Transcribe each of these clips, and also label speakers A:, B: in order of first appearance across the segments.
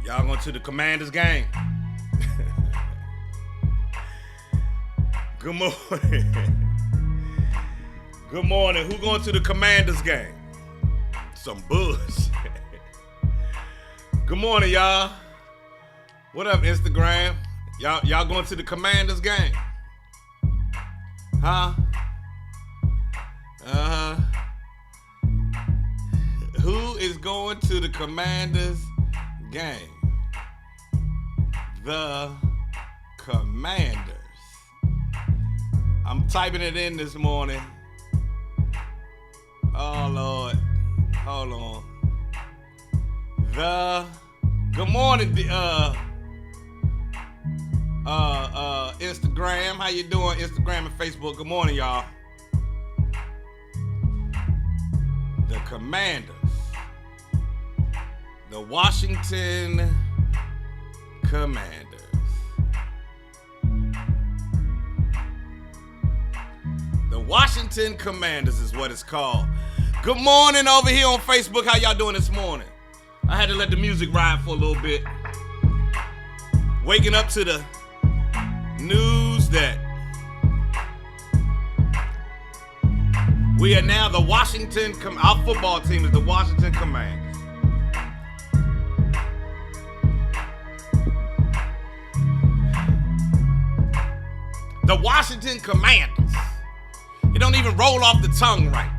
A: Y'all going to the Commanders game? Good morning. Good morning. Who going to the Commanders game? Some bullshit. Good morning, y'all. What up, Instagram? Y'all going to the Commanders game? Huh? Uh-huh. Who is going to the Commanders game? The Commanders. I'm typing it in this morning. Oh, Lord. Hold on. Good morning, Instagram. How you doing, Instagram and Facebook? Good morning, y'all. The Commanders. The Washington Commanders. The Washington Commanders is what it's called. Good morning over here on Facebook. How y'all doing this morning? I had to let the music ride for a little bit. Waking up to the news that we are now the Washington, our football team is the Washington Commanders. The Washington Commanders. It don't even roll off the tongue right.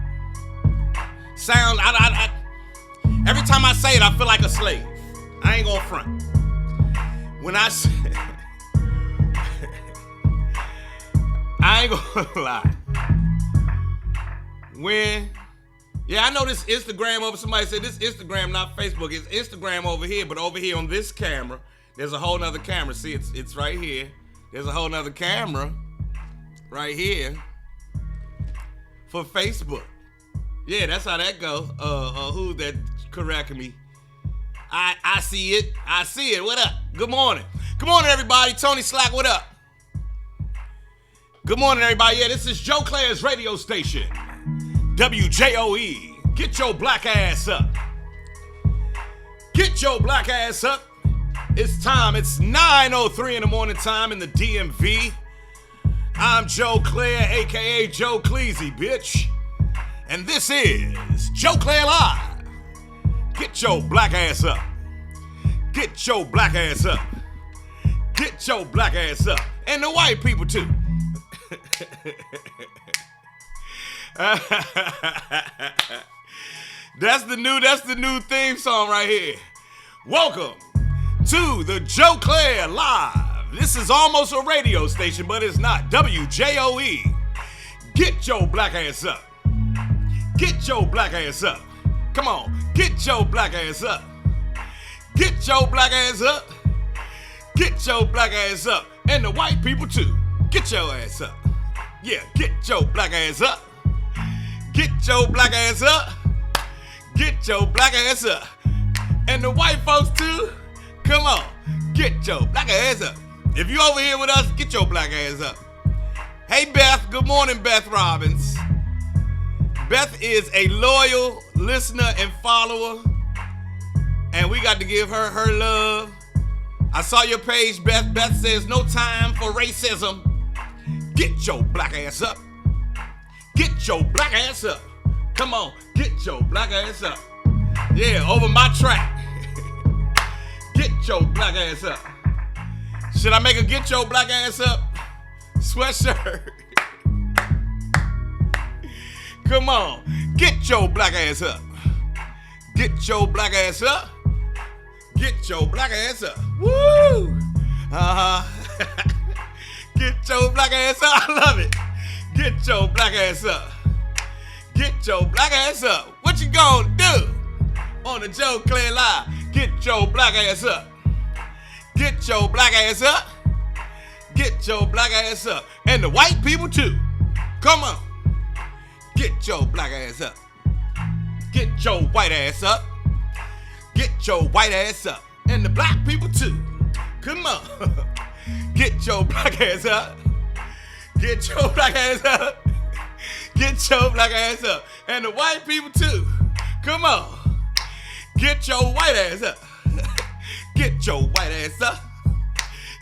A: Sound, every time I say it, I feel like a slave. I ain't gonna front. When I say, I ain't gonna lie. I know this Instagram over, somebody said this Instagram, not Facebook. It's Instagram over here, but over here on this camera, there's a whole nother camera. See, it's right here. There's a whole nother camera right here for Facebook. Yeah, that's how that go. Who's that correcting me? I see it. I see it. What up? Good morning. Good morning, everybody. Tony Slack, what up? Good morning, everybody. Yeah, this is Joe Clair's radio station. WJOE. Get your black ass up. Get your black ass up. It's time. It's 9:03 in the morning time in the DMV. I'm Joe Clair, a.k.a. Joe Cleasy, bitch. And this is Joe Clair Live. Get your black ass up. Get your black ass up. Get your black ass up. And the white people, too. That's the new theme song right here. Welcome to the Joe Clair Live. This is almost a radio station, but it's not. WJOE. Get your black ass up. Get your black ass up. Come on. Get your black ass up. Get your black ass up. Get your black ass up. And the white people too. Get your ass up. Yeah, get your black ass up. Get your black ass up. Get your black ass up. And the white folks too. Come on. Get your black ass up. If you over here with us, get your black ass up. Hey, Beth. Good morning, Beth Robbins. Beth is a loyal listener and follower, and we got to give her her love. I saw your page, Beth. Beth says, no time for racism. Get your black ass up. Get your black ass up. Come on, get your black ass up. Yeah, over my track. Get your black ass up. Should I make a get your black ass up sweatshirt? Come on, get your black ass up. Get your black ass up. Get your black ass up. Woo! Get your black ass up. I love it. Get your black ass up. Get your black ass up. What you gonna do on the Joe Clair Live? Get your black ass up. Get your black ass up. Get your black ass up. And the white people too. Come on. Get your black ass up. Get your white ass up. Get your white ass up. And the black people too. Come on. Get your black ass up. Get your black ass up. Get your black ass up. And the white people too. Come on. Get your white ass up. Get your white ass up.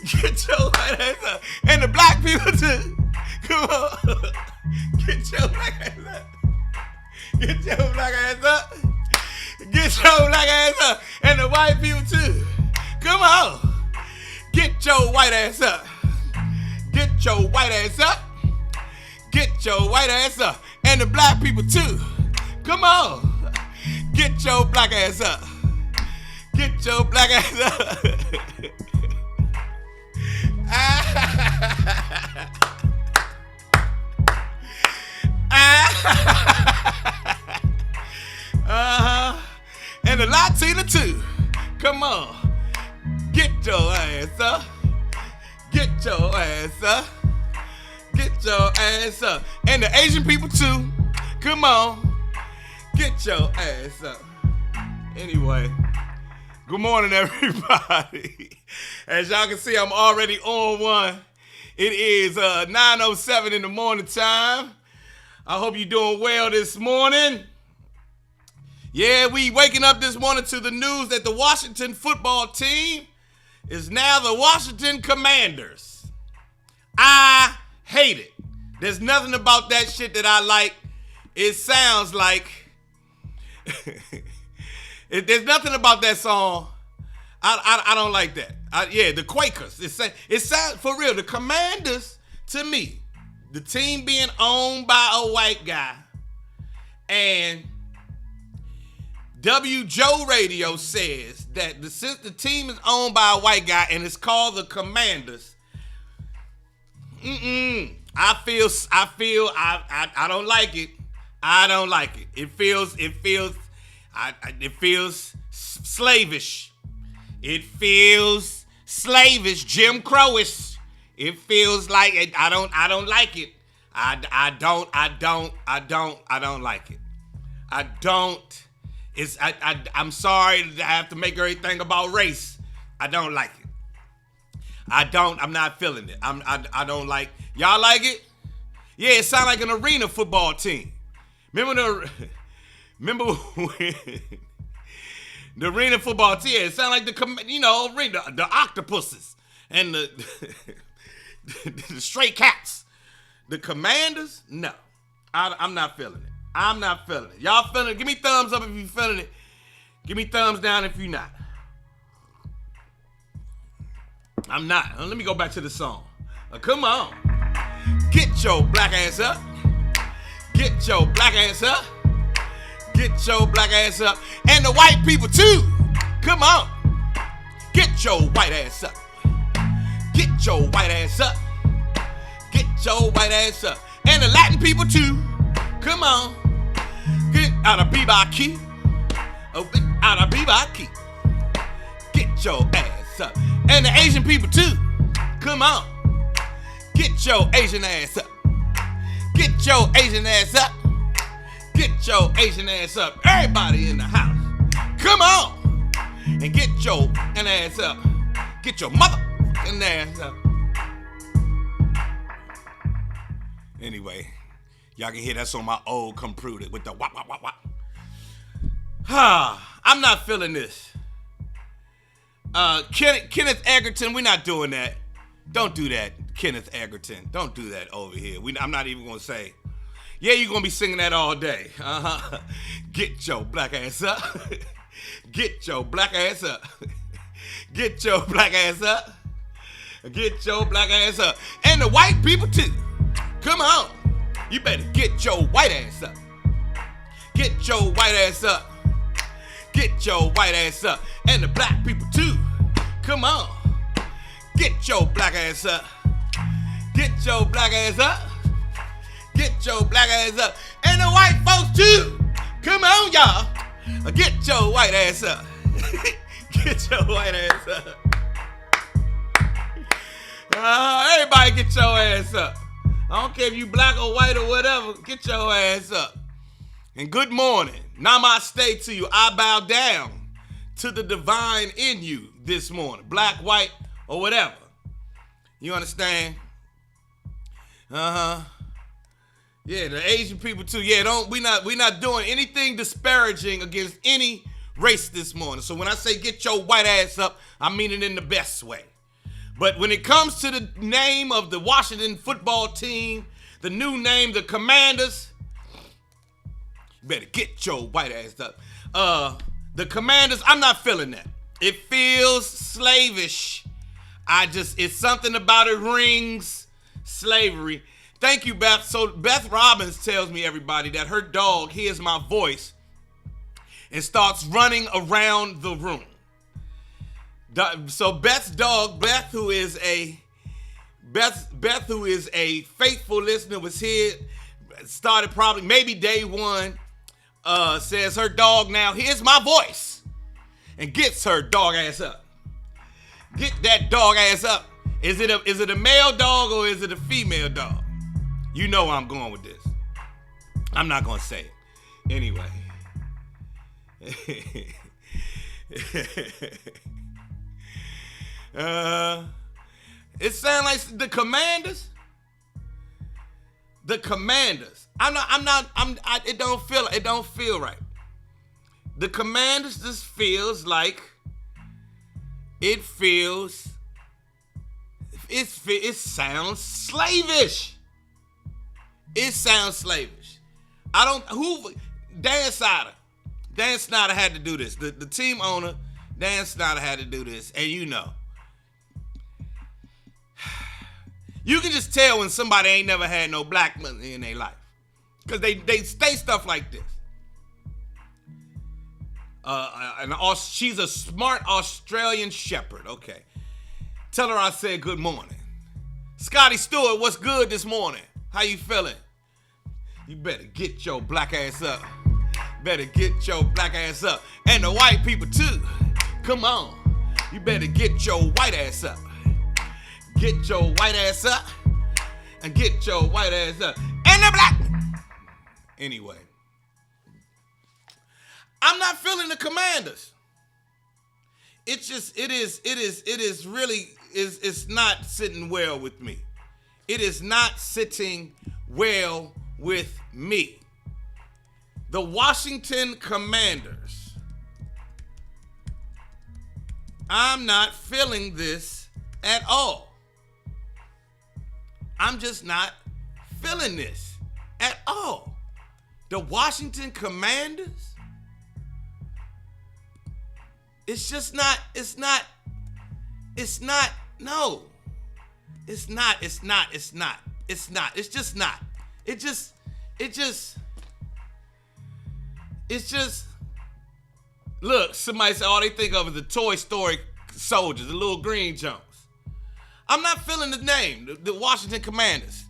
A: Get your white ass up. And the black people too. Come on. Get your black ass up. Get your black ass up. Get your black ass up. And the white people too. Come on. Get your white ass up. Get your white ass up. Get your white ass up. And the black people too. Come on. Get your black ass up. Get your black ass up. And the Latina too. Come on. Get your ass up. Get your ass up. Get your ass up. And the Asian people too. Come on. Get your ass up. Anyway, good morning, everybody. As y'all can see, I'm already on one. It is 9:07 in the morning time. I hope you're doing well this morning. Yeah, we waking up this morning to the news that the Washington football team is now the Washington Commanders. I hate it. There's nothing about that shit that I like. It sounds like there's nothing about that song. I don't like that. The Quakers. It sounds for real. The Commanders, to me, the team being owned by a white guy, and W. Joe Radio says that since the team is owned by a white guy and it's called the Commanders, I don't like it. I don't like it. It feels slavish. It feels slavish, Jim Crowish. It feels like it. I don't like it. I don't like it. I don't. I'm sorry that I have to make everything about race. I don't like it. I'm not feeling it. I don't like. Y'all like it? Yeah, it sounds like an arena football team. Remember when the arena football team? It sounds like the octopuses and the stray cats. The Commanders? No, I'm not feeling it. I'm not feeling it. Y'all feeling it? Give me thumbs up if you feeling it. Give me thumbs down if you're not. I'm not. Let me go back to the song. Come on. Get your black ass up. Get your black ass up. Get your black ass up. And the white people too. Come on. Get your white ass up. Get your white ass up. Get your white ass up. And the Latin people too. Come on. Get out of Bebaki. Out of Bebaki. Get your ass up. And the Asian people too. Come on. Get your Asian ass up. Get your Asian ass up. Get your Asian ass up. Everybody in the house. Come on. And get your ass up. Get your motherfucking ass up. Anyway, y'all can hear that's on my old computer with the wop, wop, wop, wop. I'm not feeling this. Kenneth Egerton, we're not doing that. Don't do that, Kenneth Egerton. Don't do that over here. I'm not even going to say. Yeah, you're going to be singing that all day. Get your black ass up. Get your black ass up. Get your black ass up. Get your black ass up. And the white people too. Come on. You better get your white ass up. Get your white ass up. Get your white ass up. And the black people too. Come on. Get your black ass up. Get your black ass up. Get your black ass up. And the white folks too. Come on, y'all. Get your white ass up. Get your white ass up. Everybody get your ass up. I don't care if you black or white or whatever. Get your ass up. And good morning. Namaste to you. I bow down to the divine in you this morning. Black, white, or whatever. You understand? Yeah, the Asian people too. Yeah, we not doing anything disparaging against any race this morning. So when I say get your white ass up, I mean it in the best way. But when it comes to the name of the Washington football team, the new name, the Commanders, you better get your white ass up. The Commanders, I'm not feeling that. It feels slavish. It's something about it rings slavery. Thank you, Beth. So Beth Robbins tells me, everybody, that her dog hears my voice and starts running around the room. So Beth's dog, Beth, who is a faithful listener, was here, started probably maybe day one, says her dog now hears my voice and gets her dog ass up. Get that dog ass up. Is it a male dog or is it a female dog? You know where I'm going with this. I'm not going to say it. Anyway. It sounds like the Commanders. The Commanders. It don't feel right. The Commanders just feels like it sounds slavish. It sounds slavish. Dan Snyder had to do this. The team owner, Dan Snyder, had to do this. And you know. You can just tell when somebody ain't never had no black money in their life. Because they say stuff like this. She's a smart Australian shepherd. Okay. Tell her I said good morning. Scotty Stewart, what's good this morning? How you feeling? You better get your black ass up. Better get your black ass up. And the white people too. Come on. You better get your white ass up. Get your white ass up. And get your white ass up. And the black. Anyway. I'm not feeling the Commanders. It's not sitting well with me. It is not sitting well with me. The Washington Commanders. I'm not feeling this at all. I'm just not feeling this at all. The Washington Commanders? It's just not, no. It's just not. Look, somebody said all they think of is the Toy Story soldiers, the little green Jones. I'm not feeling the name, the Washington Commanders.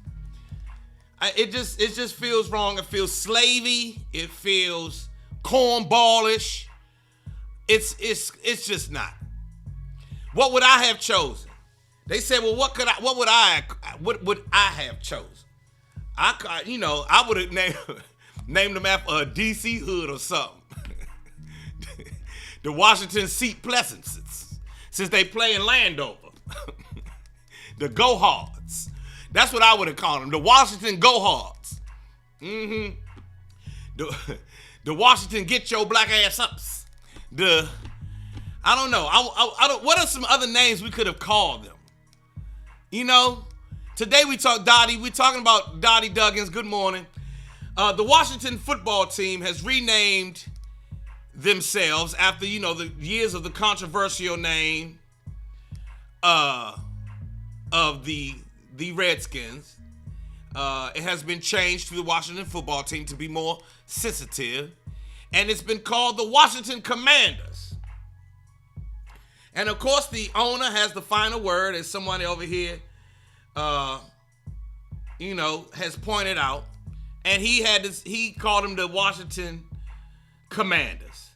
A: It just feels wrong. It feels slavey. It feels cornballish. It's just not. What would I have chosen? They said, well, what would I have chosen? I would have named them after a DC hood or something. The Washington Seat Pleasances, since they play in Landover. The Go Hards. That's what I would have called them. The Washington Go Hards. The Washington Get Your Black Ass Ups. I don't know. I don't. What are some other names we could have called them? You know, today we talk Dottie. We're talking about Dottie Duggins. Good morning. The Washington football team has renamed themselves after, the years of the controversial name of the Redskins. It has been changed to the Washington football team to be more sensitive. And it's been called the Washington Commanders. And of course, the owner has the final word, as somebody over here, has pointed out. And he called them the Washington Commanders.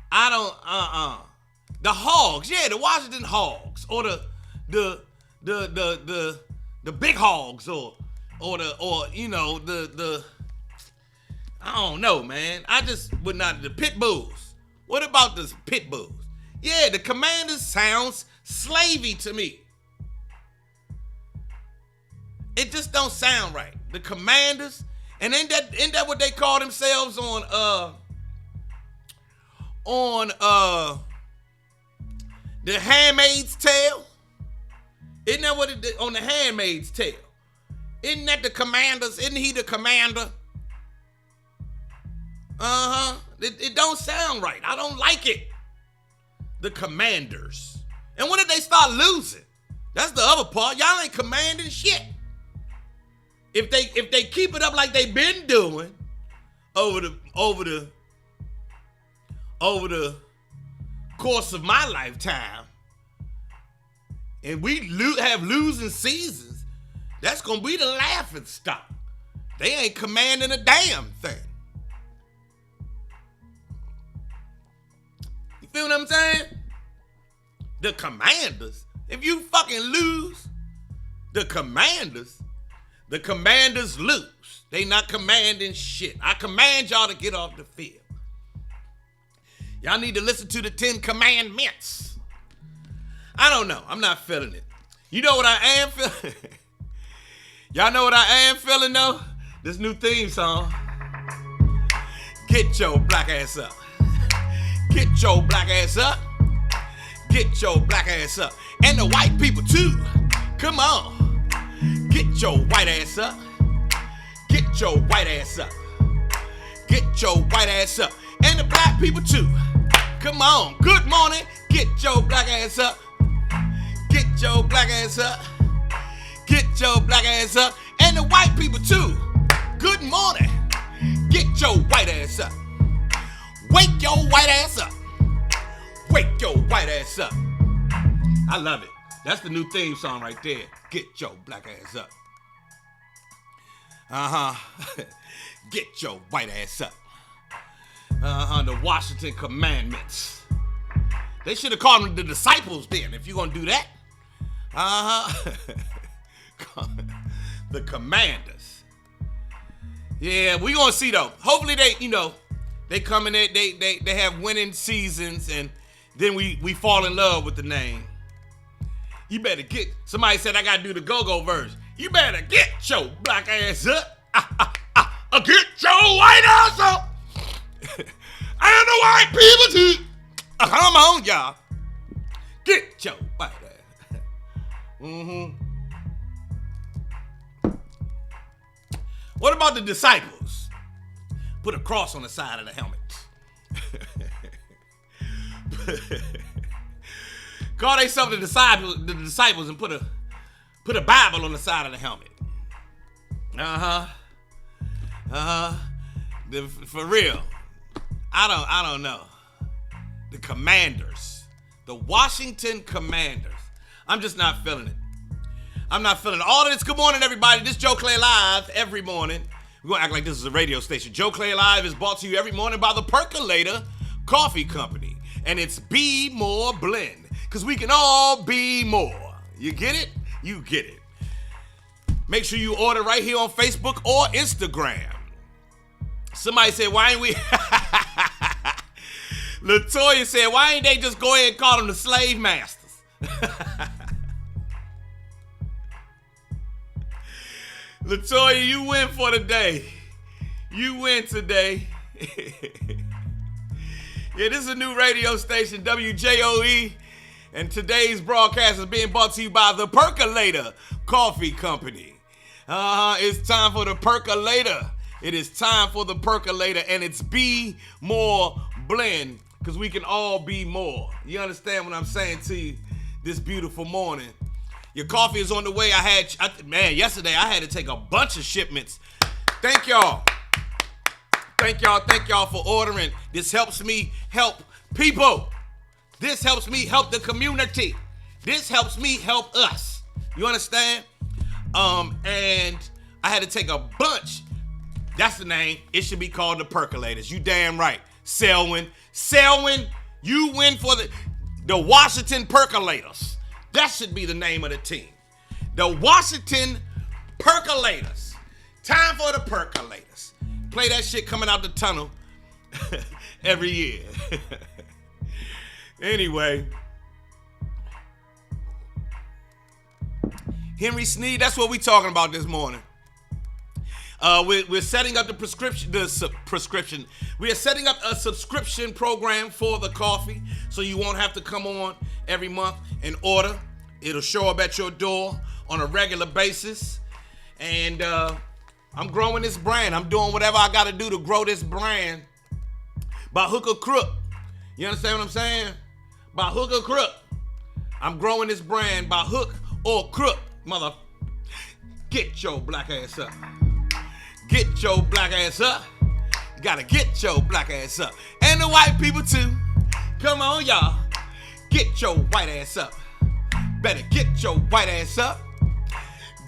A: The Hogs, the Washington Hogs, or the big Hogs, or I don't know, man. I just would not. The Pit Bulls. What about the Pit Bulls? Yeah, the Commanders sounds slavey to me. It just don't sound right. The Commanders, and ain't that what they call themselves on on The Handmaid's Tale? Isn't that what it did on The Handmaid's Tale? Isn't that the commanders? Isn't he the commander? It don't sound right. I don't like it. The commanders. And when did they start losing? That's the other part. Y'all ain't commanding shit. If they keep it up like they've been doing over the course of my lifetime, and we have losing seasons, that's gonna be the laughing stock. They ain't commanding a damn thing. You feel what I'm saying? The commanders. If you fucking lose, the commanders lose. They not commanding shit. I command y'all to get off the field. Y'all need to listen to the 10 Commandments. I don't know. I'm not feeling it. You know what I am feeling? Y'all know what I am feeling though? This new theme song. Get your black ass up. Get your black ass up. Get your black ass up. And the white people too. Come on. Get your white ass up. Get your white ass up. Get your white ass up. And the black people too. Come on. Good morning. Get your black ass up. Get your black ass up. Get your black ass up. And the white people too. Good morning. Get your white ass up. Wake your white ass up. Wake your white ass up. I love it. That's the new theme song right there. Get your black ass up. Get your white ass up. The Washington Commandments. They should have called them the disciples then, if you're going to do that. The commanders. Yeah, we going to see though. Hopefully they come in there, they have winning seasons, and then we fall in love with the name. You better get, somebody said I got to do the go-go verse. You better get your black ass up. Get your white ass up. And the white people too. Come on, y'all. Get your white ass. What about the disciples? Put a cross on the side of the helmet. Call themselves the disciples and put a Bible on the side of the helmet. For real. I don't know. The Commanders. The Washington Commanders. I'm just not feeling it. I'm not feeling it. All of this, good morning, everybody. This Joe Clair Live every morning. We're going to act like this is a radio station. Joe Clair Live is brought to you every morning by the Percolator Coffee Company. And it's Be More Blend. Because we can all be more. You get it? You get it. Make sure you order right here on Facebook or Instagram. Somebody said, why ain't we... Latoya said, why ain't they just go ahead and call them the slave masters? Latoya, you win for the day. You win today. Yeah, this is a new radio station, WJOE, and today's broadcast is being brought to you by the Percolator Coffee Company. It's time for the Percolator. It is time for the Percolator, and it's Be More Blend, because we can all be more. You understand what I'm saying to you this beautiful morning? Your coffee is on the way. Yesterday I had to take a bunch of shipments. Thank y'all. Thank y'all for ordering. This helps me help people. This helps me help the community. This helps me help us. You understand? And I had to take a bunch. That's the name. It should be called the Percolators. You damn right. Selwyn, you win for the Washington Percolators. That should be the name of the team. The Washington Percolators. Time for the Percolators. Play that shit coming out the tunnel every year. Anyway. Henry Sneed, that's what we talking about this morning. We're setting up prescription. We are setting up a subscription program for the coffee, so you won't have to come on every month and order. It'll show up at your door on a regular basis. And I'm growing this brand. I'm doing whatever I got to do to grow this brand by hook or crook. You understand what I'm saying? By hook or crook. I'm growing this brand by hook or crook. Mother, get your black ass up. Get your black ass up. You gotta get your black ass up. And the white people too. Come on, y'all. Get your white ass up. Better get your white ass up.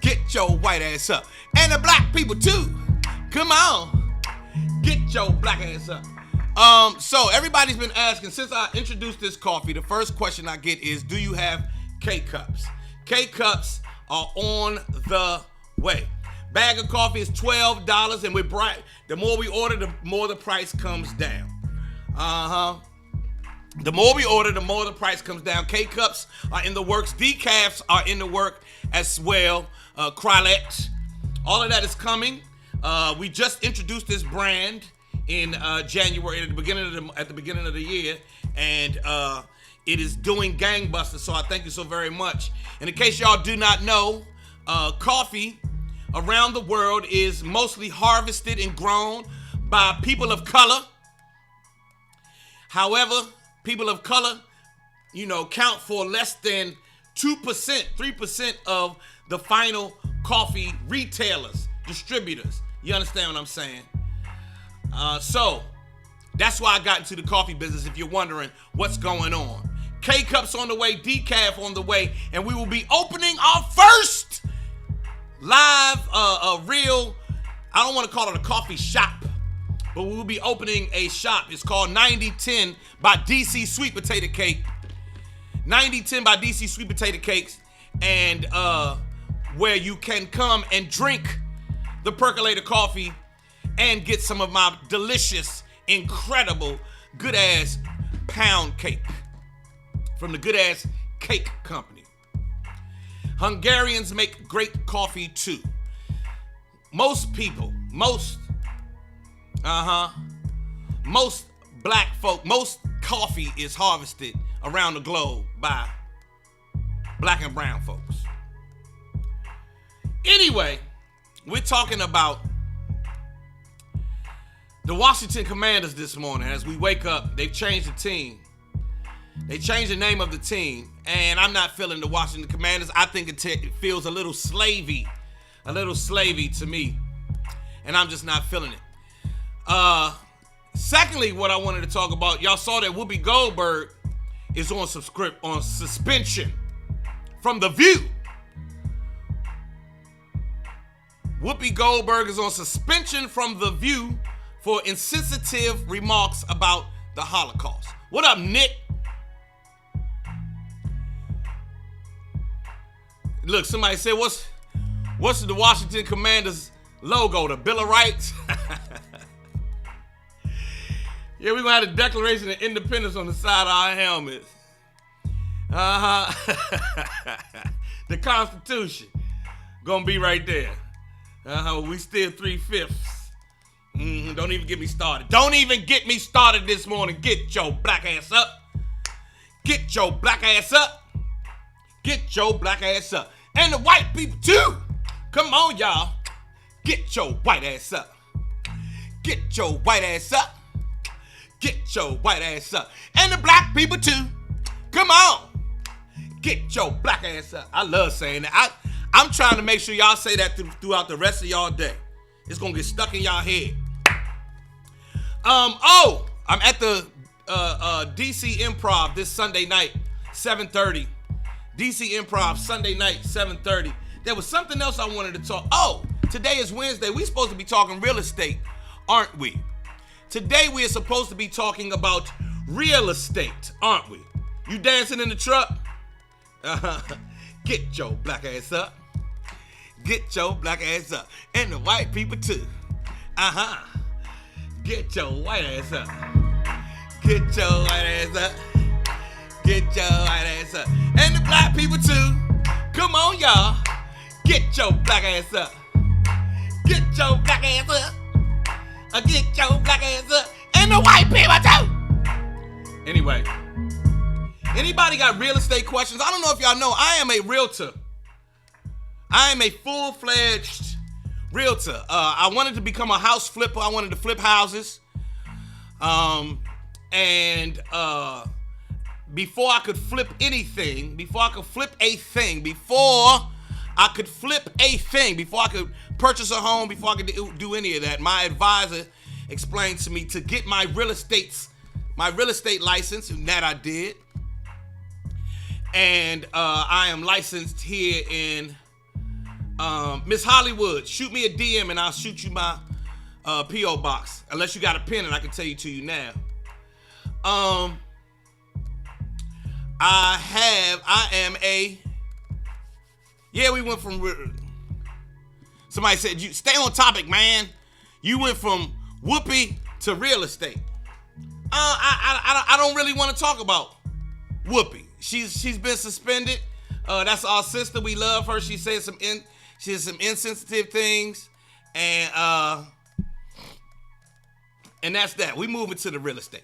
A: Get your white ass up. And the black people too. Come on. Get your black ass up. So everybody's been asking, since I introduced this coffee, the first question I get is, do you have K-Cups? K-Cups are on the way. Bag of coffee is $12, and the more we order, the more the price comes down. The more we order, the more the price comes down. K-Cups are in the works. Decafs are in the work as well. Krylets. All of that is coming. We just introduced this brand in January, at the beginning of the year, and it is doing gangbusters, so I thank you so very much. And in case y'all do not know, coffee around the world is mostly harvested and grown by people of color. However, people of color, count for less than 2%, 3% of the final coffee retailers, distributors. You understand what I'm saying? So that's why I got into the coffee business, if you're wondering what's going on. K-Cups on the way, decaf on the way, and we will be opening our first live, real, I don't want to call it a coffee shop, but we will be opening a shop. It's called 9010 by DC Sweet Potato Cake. 9010 by DC Sweet Potato Cakes, and where you can come and drink the percolator coffee and get some of my delicious, incredible, good-ass pound cake from the Good-Ass Cake Company. Hungarians make great coffee too. Most black folk, most coffee is harvested around the globe by black and brown folks. Anyway, we're talking about the Washington Commanders this morning. As we wake up, they've changed the team. They changed the name of the team, and I'm not feeling the Washington Commanders. I think it feels a little slavey to me, and I'm just not feeling it. Secondly, what I wanted to talk about, y'all saw that Whoopi Goldberg is on suspension from The View. Whoopi Goldberg is on suspension from The View for insensitive remarks about the Holocaust. What up, Nick? Look, somebody said, what's the Washington Commanders logo? The Bill of Rights? Yeah, we're going to have the Declaration of Independence on the side of our helmets. The Constitution going to be right there. We still 3/5. Don't even get me started. Don't even get me started this morning. Get your black ass up. Get your black ass up. Get your black ass up. And the white people too. Come on, y'all. Get your white ass up. Get your white ass up. Get your white ass up. And the black people too. Come on. Get your black ass up. I love saying that. I'm trying to make sure y'all say that throughout the rest of y'all day. It's going to get stuck in y'all head. I'm at the DC Improv this Sunday night, 7:30. DC Improv Sunday night, 7:30. There was something else I wanted to talk. Today is Wednesday. We're supposed to be talking real estate, aren't we? Today we are supposed to be talking about real estate, aren't we? You dancing in the truck? Get your black ass up. Get your black ass up. And the white people too. Get your white ass up. Get your white ass up. Get your white ass up. And the black people too. Come on, y'all. Get your black ass up. Get your black ass up. Get your black ass up. And the white people too. Anyway, anybody got real estate questions? I don't know if y'all know, I am a realtor. I am a full-fledged realtor. I wanted to become a house flipper. I wanted to flip houses. Before I could flip anything, before I could flip a thing, before I could purchase a home, before I could do any of that, my advisor explained to me to get my real estate license, and that I did. And I am licensed here in Miss Hollywood. Shoot me a DM and I'll shoot you my P.O. box. Unless you got a pen and I can tell you to you now. We went from, somebody said, you stay on topic, man. You went from whoopee to real estate. I don't really want to talk about Whoopi. She's been suspended. That's our sister. We love her. She said some insensitive things, and that's that. We moving to the real estate.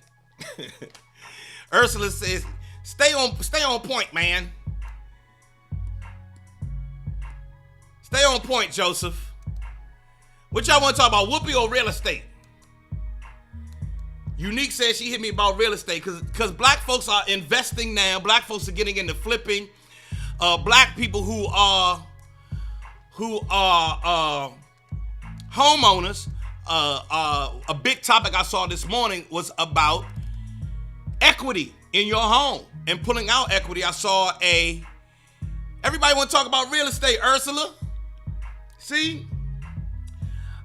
A: Ursula says, stay on point, man. Stay on point, Joseph. What y'all want to talk about, Whoopi or real estate? Unique says she hit me about real estate because black folks are investing now. Black folks are getting into flipping. Black people who are homeowners. A big topic I saw this morning was about equity in your home and pulling out equity. I saw everybody want to talk about real estate, Ursula. See,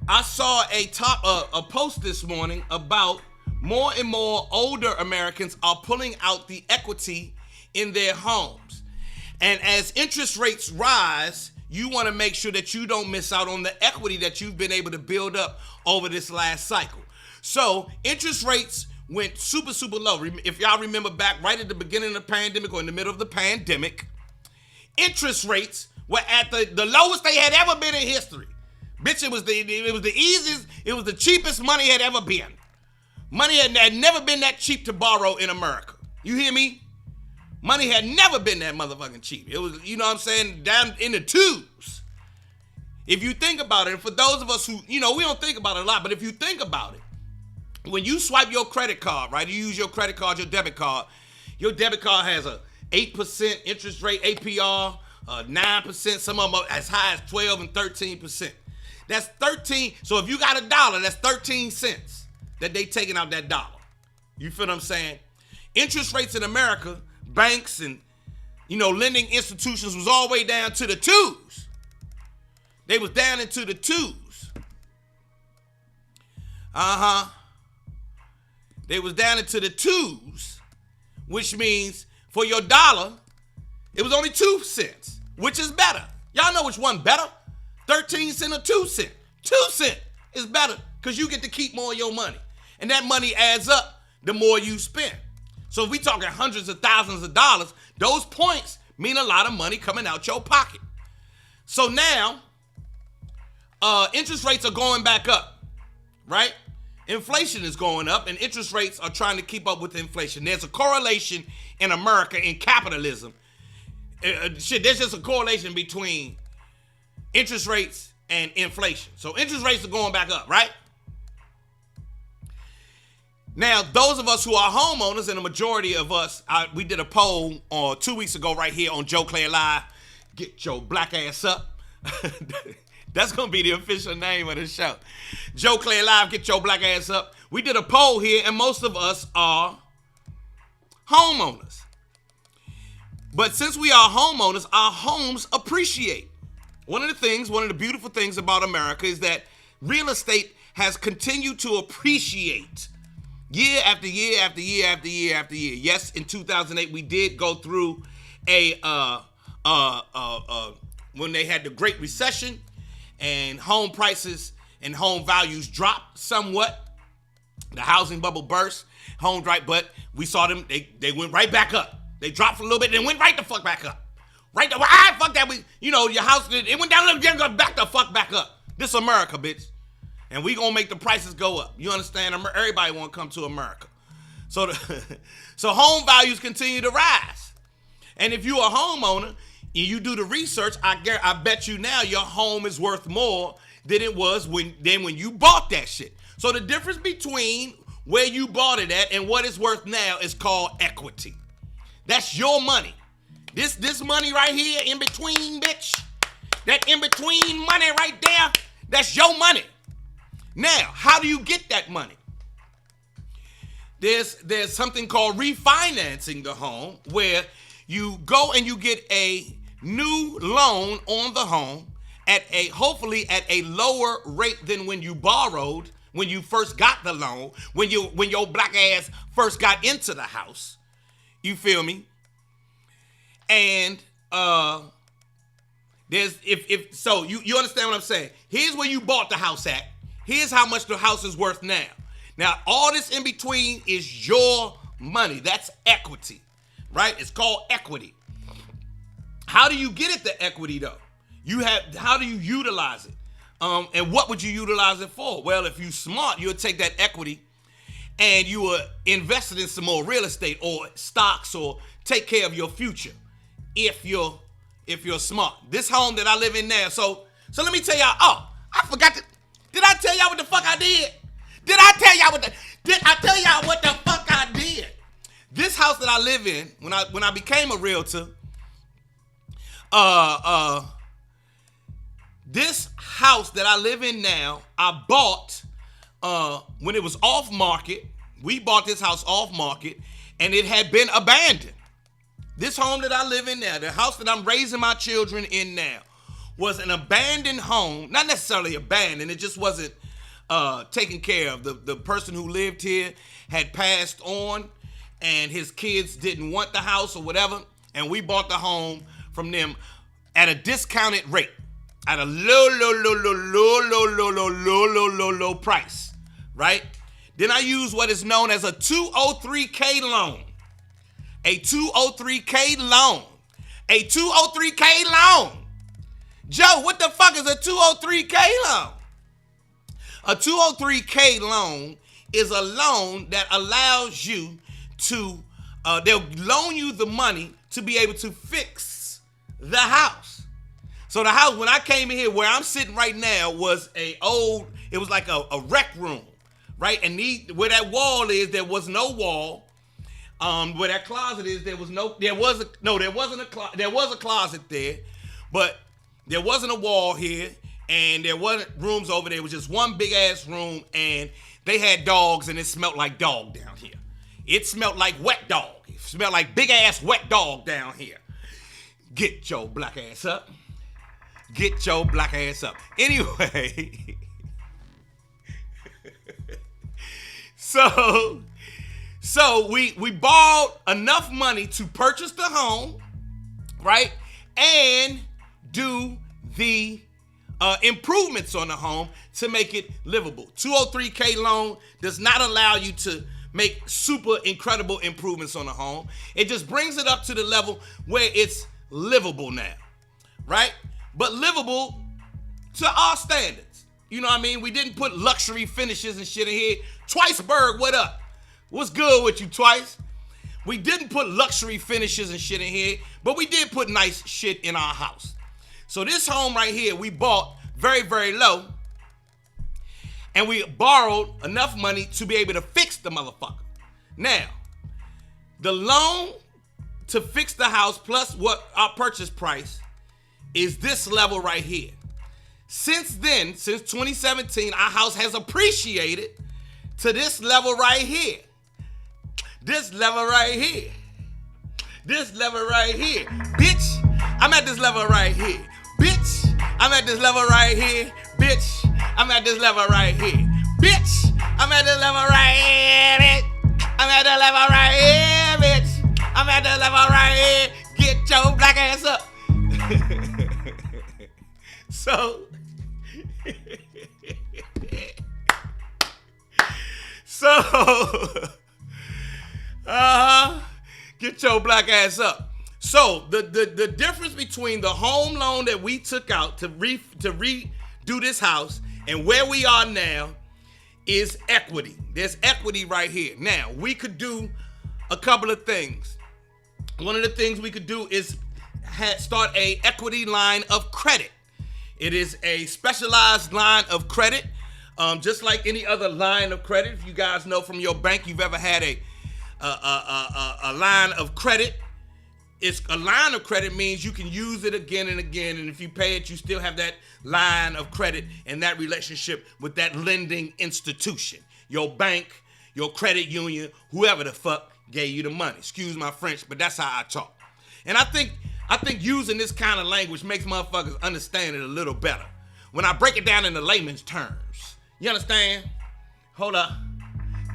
A: I saw a post this morning about more and more older Americans are pulling out the equity in their homes. And as interest rates rise, you want to make sure that you don't miss out on the equity that you've been able to build up over this last cycle. So interest rates went super, super low. If y'all remember back right at the beginning of the pandemic or in the middle of the pandemic, interest rates were at the lowest they had ever been in history. Bitch, it was the easiest, it was the cheapest money had ever been. Money had never been that cheap to borrow in America. You hear me? Money had never been that motherfucking cheap. It was, you know what I'm saying, down in the twos. If you think about it, for those of us who, we don't think about it a lot, but if you think about it, when you swipe your credit card, right, you use your credit card, your debit card has a 8% interest rate, APR, 9%, some of them as high as 12 and 13%. That's 13, so if you got $1, that's 13 cents that they taking out that dollar. You feel what I'm saying? Interest rates in America, banks and, lending institutions was all the way down to the twos. They was down into the twos. They was down into the twos, which means for your dollar, it was only 2 cents, which is better. Y'all know which one better? 13 cents or 2 cents. 2 cents is better because you get to keep more of your money. And that money adds up the more you spend. So if we talking hundreds of thousands of dollars, those points mean a lot of money coming out your pocket. So now, interest rates are going back up, right? Inflation is going up and interest rates are trying to keep up with inflation. There's a correlation in America in capitalism. There's just a correlation between interest rates and inflation. So interest rates are going back up, right? Now, those of us who are homeowners, and the majority of us, we did a poll 2 weeks ago right here on Joe Clair Live. Get your black ass up. That's going to be the official name of the show. Joe Clair Live, get your black ass up. We did a poll here, and most of us are homeowners. But since we are homeowners, our homes appreciate. One of the beautiful things about America is that real estate has continued to appreciate year after year after year after year after year. Yes, in 2008, we did go through when they had the Great Recession and home prices and home values dropped somewhat. The housing bubble burst, but we saw them, they went right back up. They dropped for a little bit, then went right the fuck back up. Fuck that, your house, it went down a little bit, back the fuck back up. This America, bitch. And we gonna make the prices go up. You understand? Everybody wanna come to America. So so home values continue to rise. And if you're a homeowner and you do the research, I bet you now your home is worth more than it was when you bought that shit. So the difference between where you bought it at and what it's worth now is called equity. That's your money. This money right here in between, bitch. That in between money right there, that's your money. Now, how do you get that money? There's something called refinancing the home, where you go and you get a new loan on the home hopefully at a lower rate than when you borrowed, when you first got the loan, when your black ass first got into the house. You feel me? And you understand what I'm saying? Here's where you bought the house at. Here's how much the house is worth now. Now, all this in between is your money. That's equity, right? It's called equity. How do you get at the equity, though? How do you utilize it? And what would you utilize it for? Well, if you're smart, you'll take that equity and you will invest it in some more real estate or stocks, or take care of your future if you're smart. This home that I live in now, so let me tell y'all, I forgot to, did I tell y'all what the fuck I did? Did I tell y'all what the fuck I did? This house that I live in, when I became a realtor, this house that I live in now, I bought when it was off market. We bought this house off market, and it had been abandoned. This home that I live in now, the house that I'm raising my children in now, was an abandoned home. Not necessarily abandoned, it just wasn't taken care of. The person who lived here had passed on, and his kids didn't want the house or whatever, and we bought the home from them at a discounted rate, at a low price, right? Then I use what is known as a 203K loan. A 203K loan. A 203K loan. Joe, what the fuck is a 203K loan? A 203K loan is a loan that allows you to, they'll loan you the money to be able to fix the house. So the house, when I came in here, where I'm sitting right now, was it was like a rec room, right? And where that wall is, there was no wall. Where that closet is, there was a closet there, but there wasn't a wall here, and there wasn't rooms over there. It was just one big ass room, and they had dogs, and it smelled like dog down here. It smelled like wet dog. It smelled like big ass wet dog down here. Get your black ass up. Get your black ass up. Anyway, so we borrowed enough money to purchase the home, right? And do the improvements on the home to make it livable. 203K loan does not allow you to make super incredible improvements on the home. It just brings it up to the level where it's livable now, right? But livable to our standards. You know what I mean? We didn't put luxury finishes and shit in here. Twiceberg, what up? What's good with you, Twice? We didn't put luxury finishes and shit in here, but we did put nice shit in our house. So this home right here, we bought very, very low, and we borrowed enough money to be able to fix the motherfucker. Now, the loan to fix the house plus what our purchase price is this level right here. Since then, since 2017, our house has appreciated to this level right here. This level right here. This level right here. Bitch, I'm at this level right here. Bitch, I'm at this level right here. Bitch, I'm at this level right here. Bitch, I'm at this level right here. Bitch, I'm at the level right here. Bitch, I'm at the level right here. Get your black ass up. So get your black ass up. So the difference between the home loan that we took out to redo do this house, and where we are now is equity. There's equity right here. Now, we could do a couple of things. One of the things we could do is start a equity line of credit. It is a specialized line of credit, just like any other line of credit. If you guys know from your bank, you've ever had a line of credit. It's a line of credit means you can use it again and again, and if you pay it, you still have that line of credit and that relationship with that lending institution. Your bank, your credit union, whoever the fuck gave you the money. Excuse my French, but that's how I talk. And I think using this kind of language makes motherfuckers understand it a little better. When I break it down into layman's terms. You understand? Hold up.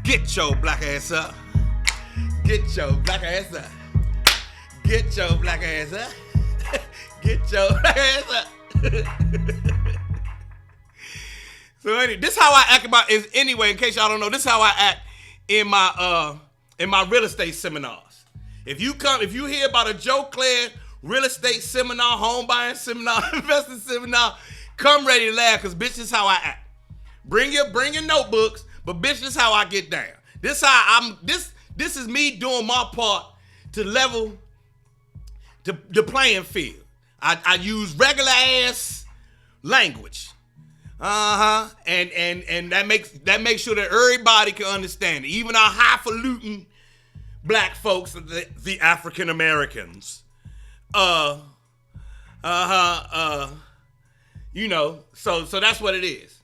A: Get your black ass up. Get your black ass up. Get your black ass up. Get your black ass up. So anyway, this is how I act about is anyway, in case y'all don't know, this is how I act in my real estate seminars. If you hear about a Joe Clair real estate seminar, home buying seminar, investing seminar, come ready to laugh, because bitch, this is how I act. Bring your notebooks, but bitch, this is how I get down. This is me doing my part to level the playing field. I use regular ass language. And that makes sure that everybody can understand it. Even our highfalutin black folks, the African Americans. So that's what it is.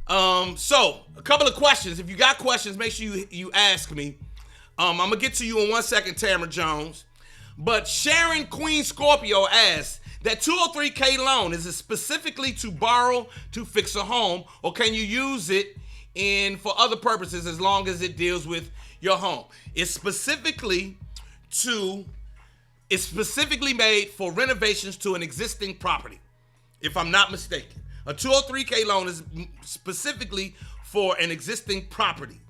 A: So a couple of questions. If you got questions, make sure you ask me. I'm gonna get to you in 1 second, Tamara Jones. But Sharon Queen Scorpio asks, that 203K loan, is it specifically to borrow to fix a home, or can you use it for other purposes as long as it deals with your home? It's specifically made for renovations to an existing property, if I'm not mistaken. A 203K loan is specifically for an existing property.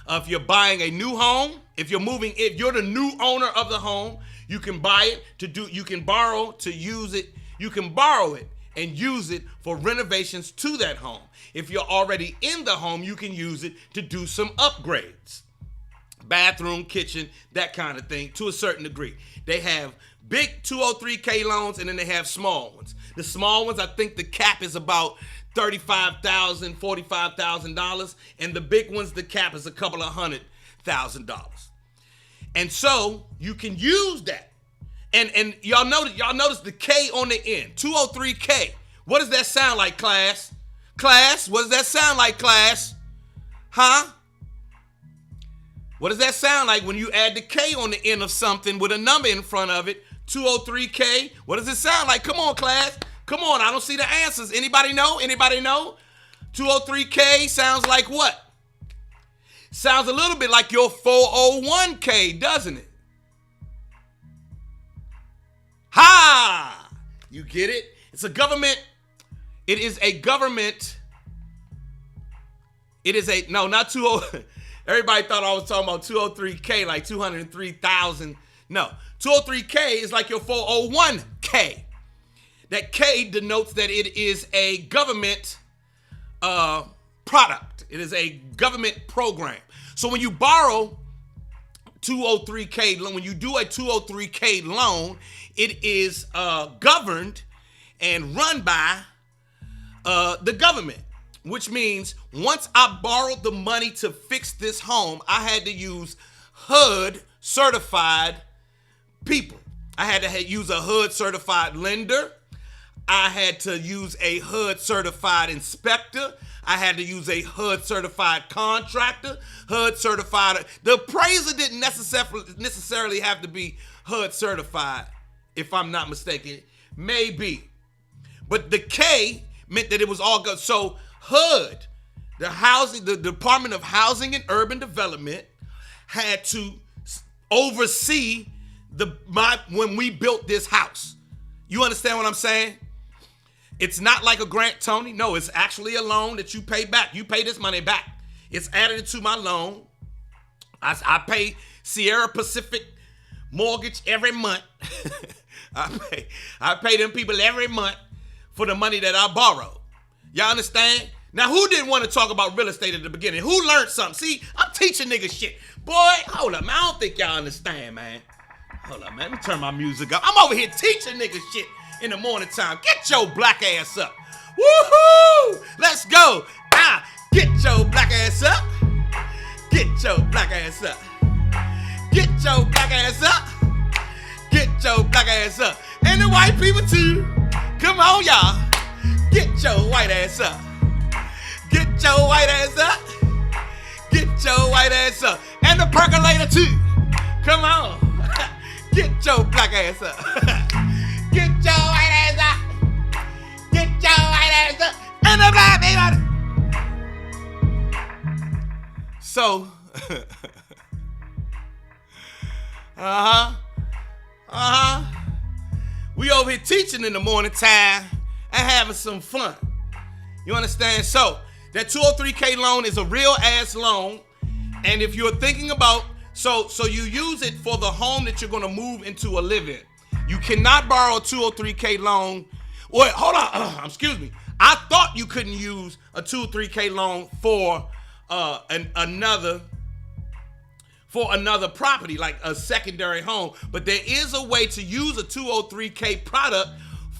A: If you're buying a new home, if you're the new owner of the home, you can borrow it and use it for renovations to that home. If you're already in the home, you can use it to do some upgrades. Bathroom, kitchen, that kind of thing, to a certain degree. They have big 203K loans, and then they have small ones. The small ones, I think the cap is about $35,000, $45,000, and the big ones, the cap is a couple of $100,000. And so you can use that. And y'all notice the K on the end, 203K. What does that sound like, class? Class, what does that sound like, class? Huh? What does that sound like when you add the K on the end of something with a number in front of it? 203K. What does it sound like? Come on, class. Come on, I don't see the answers. Anybody know? 203K sounds like what? Sounds a little bit like your 401K, doesn't it? Ha! You get it? It's a government. It is a government. It is a, no, not 20. Everybody thought I was talking about 203K, like 203,000. No, 203K is like your 401K. That K denotes that it is a government product. It is a government program. So when you borrow 203K, when you do a 203K loan, it is governed and run by the government, which means once I borrowed the money to fix this home, I had to use HUD certified people. I had to use a HUD certified lender. I had to use a HUD certified inspector. I had to use a HUD certified contractor, HUD certified. The appraiser didn't necessarily have to be HUD certified, if I'm not mistaken. Maybe. But the K meant that it was all good. So HUD, the Department of Housing and Urban Development, had to oversee when we built this house. You understand what I'm saying? It's not like a grant, Tony. No, it's actually a loan that you pay back. You pay this money back. It's added into my loan. I pay Sierra Pacific mortgage every month. I pay them people every month for the money that I borrowed. Y'all understand? Now, who didn't want to talk about real estate at the beginning? Who learned something? See, I'm teaching niggas shit. Boy, hold up, man. I don't think y'all understand, man. Hold up, man. Let me turn my music up. I'm over here teaching niggas shit in the morning time. Get your black ass up. Woohoo! Let's go. Get your black ass up. Get your black ass up. Get your black ass up. Get your black ass up. And the white people too. Come on, y'all. Get your white ass up. Get your white ass up. Get your white ass up. And the percolator too. Come on. Get your black ass up. Get your white ass up. Get your white ass up. And the black people. So, we over here teaching in the morning time and having some fun. You understand? So, that 203K loan is a real ass loan. And if you're thinking about, so you use it for the home that you're going to move into a live in. You cannot borrow a 203K loan. Wait, hold on. Excuse me. I thought you couldn't use a 203K loan for another property, like a secondary home. But there is a way to use a 203K product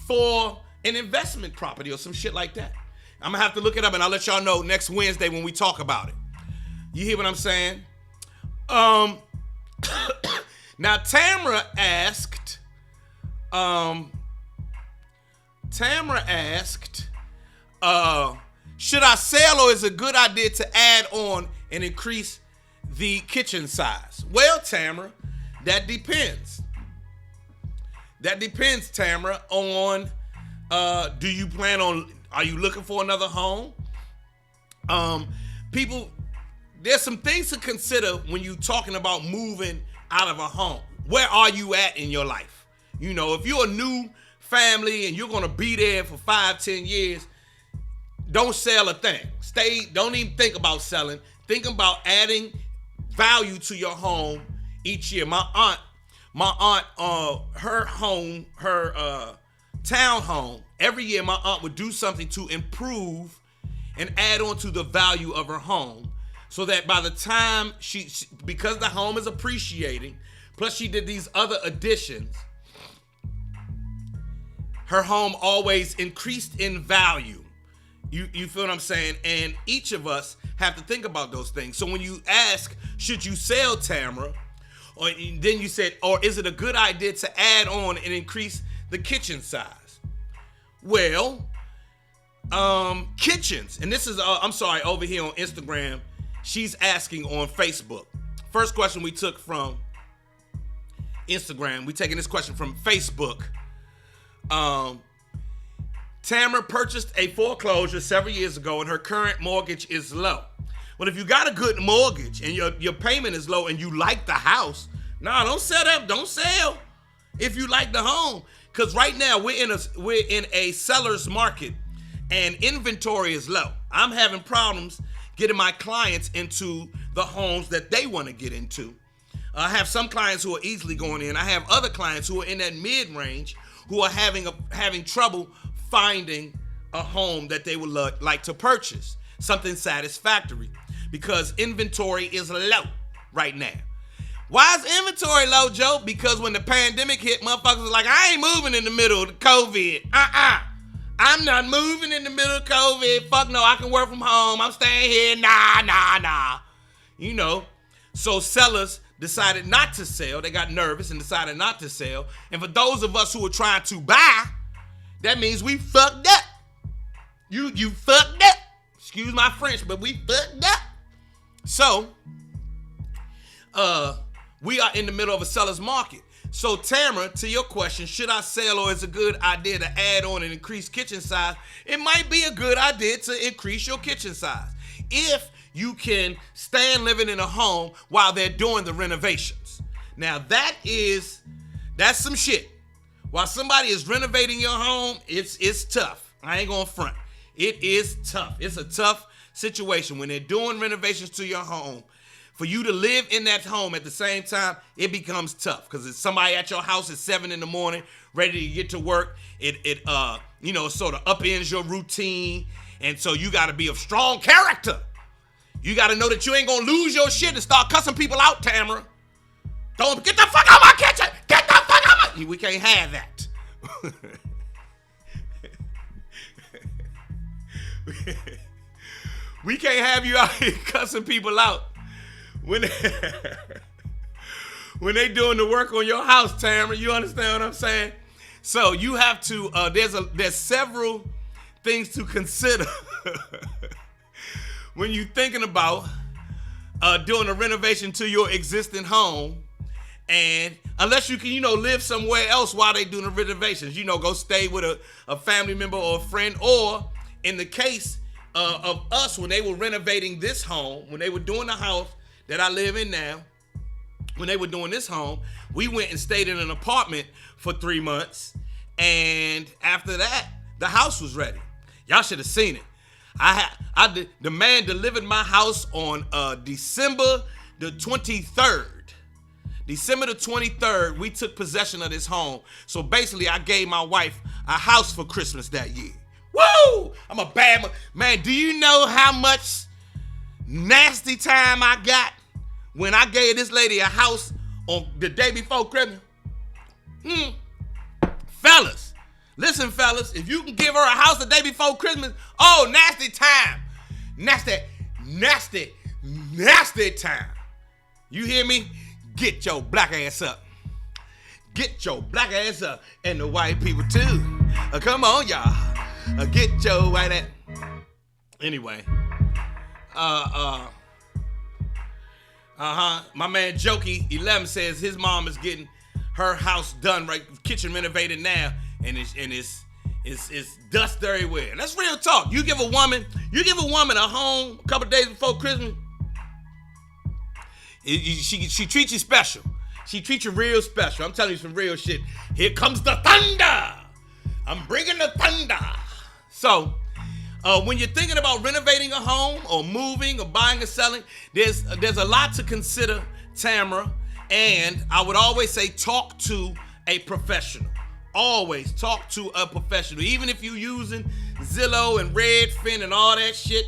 A: for an investment property or some shit like that. I'm gonna have to look it up and I'll let y'all know next Wednesday when we talk about it. You hear what I'm saying? Now Tamara asked, should I sell or is it a good idea to add on and increase the kitchen size? Well, Tamara, that depends. That depends, Tamara, on are you looking for another home? People, there's some things to consider when you're talking about moving out of a home. Where are you at in your life? You know, if you're a new family and you're gonna be there for 5-10 years, don't sell a thing. Don't even think about selling. Think about adding value to your home each year. My aunt, her townhome, every year my aunt would do something to improve and add on to the value of her home so that by the time because the home is appreciating, plus she did these other additions, her home always increased in value. You feel what I'm saying? And each of us have to think about those things. So when you ask, should you sell, Tamara? Or then you said, or is it a good idea to add on and increase the kitchen size? Well, kitchens, and this is, over here on Instagram, she's asking on Facebook. First question we took from Instagram, we taking this question from Facebook. Tamara purchased a foreclosure several years ago and her current mortgage is low. Well, if you got a good mortgage and your payment is low and you like the house, don't sell if you like the home. Because right now we're in a seller's market and inventory is low. I'm having problems getting my clients into the homes that they want to get into. I have some clients who are easily going in. I have other clients who are in that mid-range who are having trouble finding a home that they would like to purchase, something satisfactory, because inventory is low right now. Why is inventory low, Joe? Because when the pandemic hit, motherfuckers was like, I ain't moving in the middle of COVID. I'm not moving in the middle of COVID. Fuck no, I can work from home. I'm staying here. Nah. You know, so sellers decided not to sell. They got nervous and decided not to sell. And for those of us who are trying to buy, that means we fucked up. You fucked up. Excuse my French, but we fucked up. So, we are in the middle of a seller's market. So, Tamara, to your question, should I sell or is it a good idea to add on and increase kitchen size? It might be a good idea to increase your kitchen size if you can stand living in a home while they're doing the renovations. Now, that's some shit. While somebody is renovating your home, it's tough. I ain't gonna front. It is tough. It's a tough situation when they're doing renovations to your home. For you to live in that home at the same time, it becomes tough because it's somebody at your house at 7 in the morning, ready to get to work. It sort of upends your routine. And so you got to be of strong character. You got to know that you ain't going to lose your shit and start cussing people out, Tamara. Don't get the fuck out of my kitchen. Get the fuck out of my... We can't have that. We can't have you out here cussing people out when they doing the work on your house, Tamara. You understand what I'm saying? So you have to, there's several things to consider when you're thinking about doing a renovation to your existing home. And unless you can, live somewhere else while they doing the renovations, go stay with a family member or a friend. Or in the case of us, when they were renovating this home, when they were doing the house that I live in now, when they were doing this home, we went and stayed in an apartment for 3 months. And after that, the house was ready. Y'all should have seen it. The man delivered my house on December the 23rd. December the 23rd, we took possession of this home. So basically, I gave my wife a house for Christmas that year. Woo! I'm a bad man. Do you know how much nasty time I got when I gave this lady a house on the day before Christmas? Fellas, listen, fellas, if you can give her a house the day before Christmas, oh, nasty time. Nasty time. You hear me? Get your black ass up. Get your black ass up. And the white people too. Come on, y'all. Get your white ass. Anyway. My man Jokey 11 says his mom is getting her house done, right? Kitchen renovated now. And it's dust everywhere. And that's real talk. You give a woman a home a couple days before Christmas. She treats you special. She treats you real special. I'm telling you some real shit. Here comes the thunder. I'm bringing the thunder. So, when you're thinking about renovating a home or moving or buying or selling, there's a lot to consider, Tamara. And I would always say talk to a professional. Always talk to a professional. Even if you're using Zillow and Redfin and all that shit,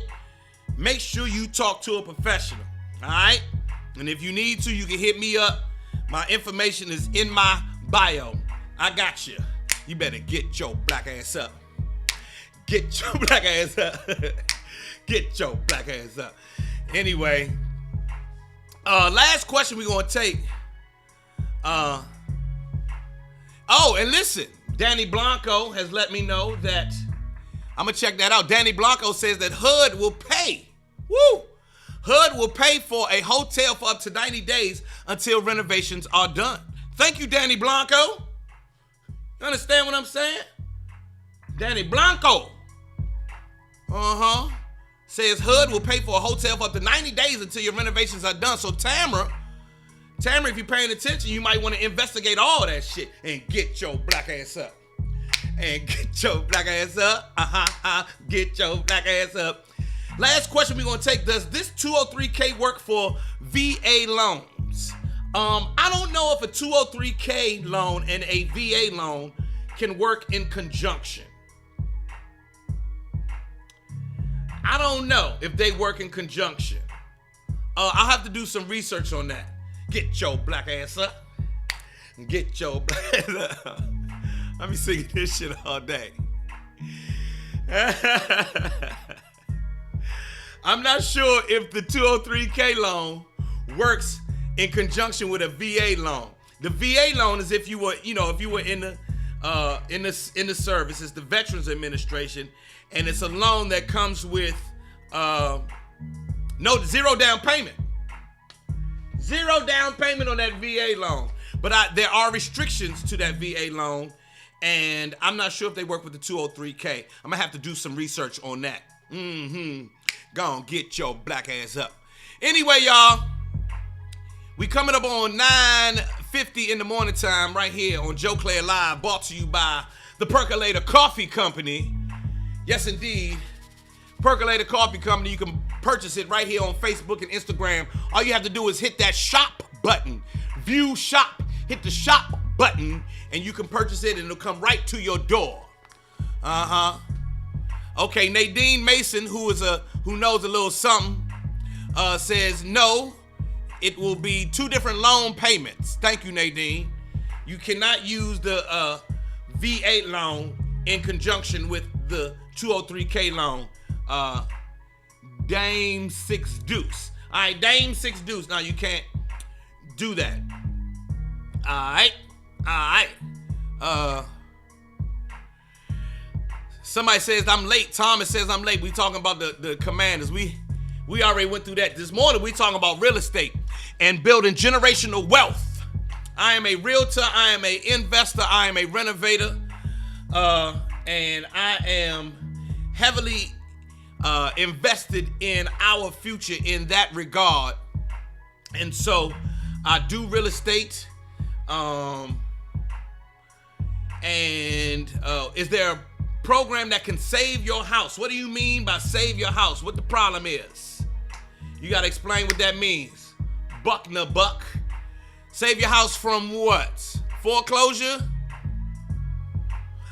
A: make sure you talk to a professional. All right? And if you need to, you can hit me up. My information is in my bio. I got you. You better get your black ass up. Get your black ass up. Get your black ass up. Anyway, last question we're going to take. And listen, Danny Blanco has let me know that, I'm going to check that out. Danny Blanco says that HUD will pay. Woo! HUD will pay for a hotel for up to 90 days until renovations are done. Thank you, Danny Blanco. You understand what I'm saying? Danny Blanco. Says HUD will pay for a hotel for up to 90 days until your renovations are done. So Tamara, if you're paying attention, you might want to investigate all that shit and get your black ass up. And get your black ass up. Get your black ass up. Last question we're going to take. Does this 203K work for VA loans? I don't know if a 203K loan and a VA loan can work in conjunction. I don't know if they work in conjunction. I'll have to do some research on that. Get your black ass up. Get your black ass up. I'll be singing this shit all day. I'm not sure if the 203K loan works in conjunction with a VA loan. The VA loan is if you were in the service. It's the Veterans Administration, and it's a loan that comes with zero down payment. Zero down payment on that VA loan. But there are restrictions to that VA loan, and I'm not sure if they work with the 203K. I'm gonna have to do some research on that. Go on, get your black ass up. Anyway, y'all, we coming up on 9:50 in the morning time right here on Joe Clair Live, brought to you by the Percolator Coffee Company. Yes, indeed. Percolator Coffee Company. You can purchase it right here on Facebook and Instagram. All you have to do is hit that shop button. View shop. Hit the shop button and you can purchase it and it'll come right to your door. Okay, Nadine Mason, who knows a little something, says no, it will be 2 different loan payments. Thank you, Nadine. You cannot use the V8 loan in conjunction with the 203K loan. Dame 6 Deuce. All right, Dame 6 Deuce. Now you can't do that. All right. Somebody says I'm late. Thomas says I'm late. We talking about the Commanders. We already went through that. This morning we talking about real estate and building generational wealth. I am a realtor. I am a investor. I am a renovator. And I am heavily invested in our future in that regard. And so I do real estate. Is there a program that can save your house? What do you mean by save your house? What the problem is? You got to explain what that means. Buckner buck. Save your house from what? Foreclosure?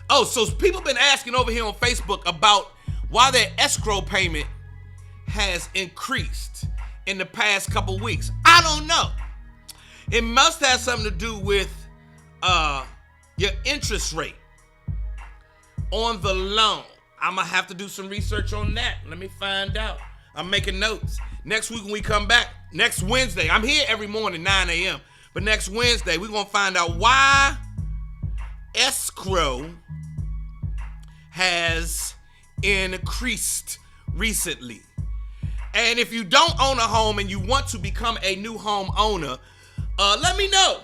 A: Oh, so people been asking over here on Facebook about why their escrow payment has increased in the past couple weeks. I don't know. It must have something to do with your interest rate on the loan. I'm going to have to do some research on that. Let me find out. I'm making notes. Next week when we come back, next Wednesday, I'm here every morning, 9 a.m. But next Wednesday, we're going to find out why escrow has increased recently. And if you don't own a home and you want to become a new home owner, let me know.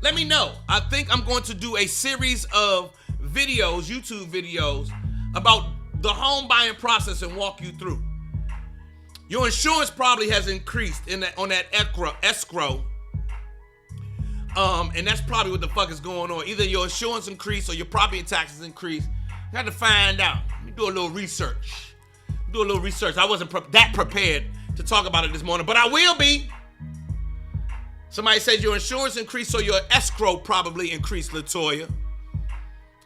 A: Let me know. I think I'm going to do a series of videos, YouTube videos, about the home buying process and walk you through. Your insurance probably has increased on that escrow. And that's probably what the fuck is going on. Either your insurance increased or your property taxes increased. You got to find out. Let me do a little research. I wasn't that prepared to talk about it this morning, but I will be. Somebody said your insurance increased, so your escrow probably increased, Latoya.